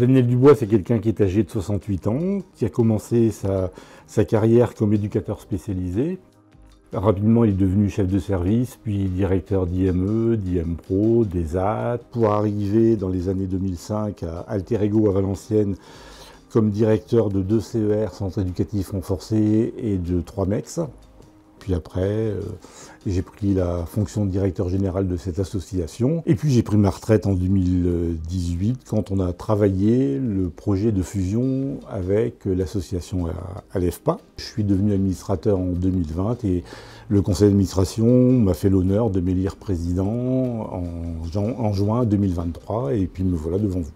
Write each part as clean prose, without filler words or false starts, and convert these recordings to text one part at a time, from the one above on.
Daniel Dubois, c'est quelqu'un qui est âgé de 68 ans, qui a commencé sa carrière comme éducateur spécialisé. Rapidement, il est devenu chef de service, puis directeur d'IME, d'IMPro, d'ESAT, pour arriver dans les années 2005 à Alter Ego à Valenciennes comme directeur de 2 CER, Centres éducatifs renforcés, et de 3 MEX. Puis après, j'ai pris la fonction de directeur général de cette association. Et puis j'ai pris ma retraite en 2018 quand on a travaillé le projet de fusion avec l'association à l'EFPA. Je suis devenu administrateur en 2020 et le conseil d'administration m'a fait l'honneur de m'élire président en juin 2023 et puis me voilà devant vous.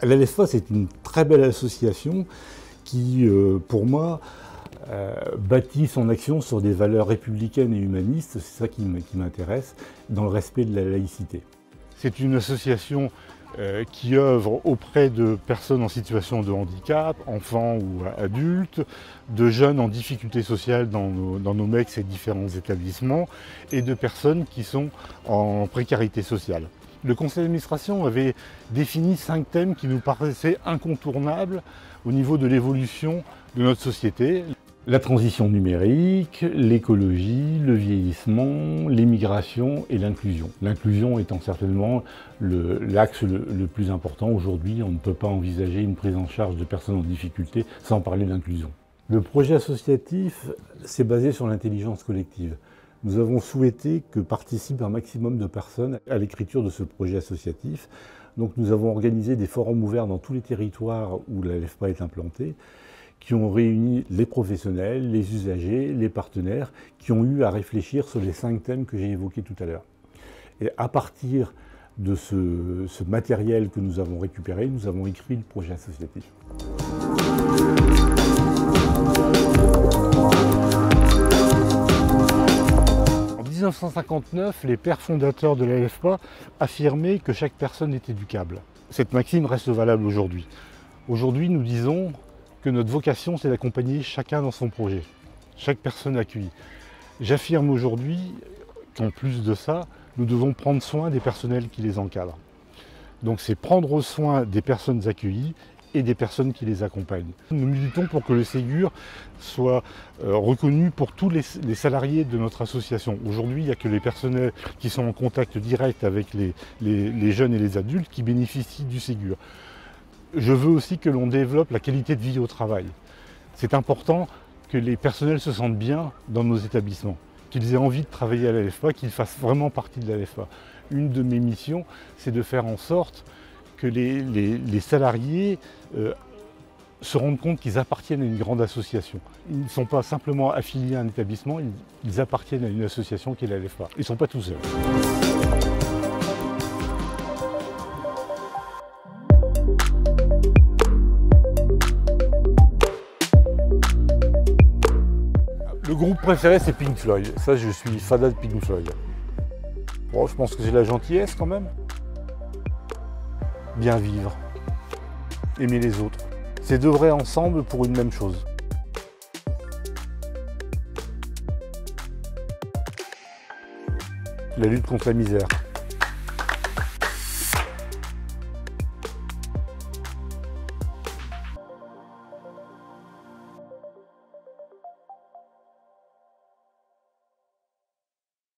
La LEFPA, c'est une très belle association qui, pour moi, bâtit son action sur des valeurs républicaines et humanistes. C'est ça qui m'intéresse, dans le respect de la laïcité. C'est une association qui œuvre auprès de personnes en situation de handicap, enfants ou adultes, de jeunes en difficulté sociale dans nos MEX et différents établissements, et de personnes qui sont en précarité sociale. Le conseil d'administration avait défini 5 thèmes qui nous paraissaient incontournables au niveau de l'évolution de notre société. La transition numérique, l'écologie, le vieillissement, l'immigration et l'inclusion. L'inclusion étant certainement l'axe le plus important. Aujourd'hui, on ne peut pas envisager une prise en charge de personnes en difficulté sans parler d'inclusion. Le projet associatif s'est basé sur l'intelligence collective. Nous avons souhaité que participent un maximum de personnes à l'écriture de ce projet associatif. Donc nous avons organisé des forums ouverts dans tous les territoires où la LEFPA est implantée, qui ont réuni les professionnels, les usagers, les partenaires, qui ont eu à réfléchir sur les 5 thèmes que j'ai évoqués tout à l'heure. Et à partir de ce matériel que nous avons récupéré, nous avons écrit le projet associatif. En 1959, les pères fondateurs de la LEFPA affirmaient que chaque personne est éducable. Cette maxime reste valable aujourd'hui. Aujourd'hui, nous disons que notre vocation, c'est d'accompagner chacun dans son projet, chaque personne accueillie. J'affirme aujourd'hui qu'en plus de ça, nous devons prendre soin des personnels qui les encadrent. Donc c'est prendre soin des personnes accueillies et des personnes qui les accompagnent. Nous militons pour que le Ségur soit reconnu pour tous les salariés de notre association. Aujourd'hui, il n'y a que les personnels qui sont en contact direct avec les jeunes et les adultes qui bénéficient du Ségur. Je veux aussi que l'on développe la qualité de vie au travail. C'est important que les personnels se sentent bien dans nos établissements, qu'ils aient envie de travailler à la LEFPA, qu'ils fassent vraiment partie de la LEFPA. Une de mes missions, c'est de faire en sorte que les salariés se rendent compte qu'ils appartiennent à une grande association. Ils ne sont pas simplement affiliés à un établissement, ils appartiennent à une association qui est la LEFPA. Ils ne sont pas tout seuls. Le groupe préféré, c'est Pink Floyd. Ça, je suis fada de Pink Floyd. Bon, je pense que c'est la gentillesse quand même. Bien vivre, aimer les autres. C'est d'œuvrer ensemble pour une même chose. La lutte contre la misère.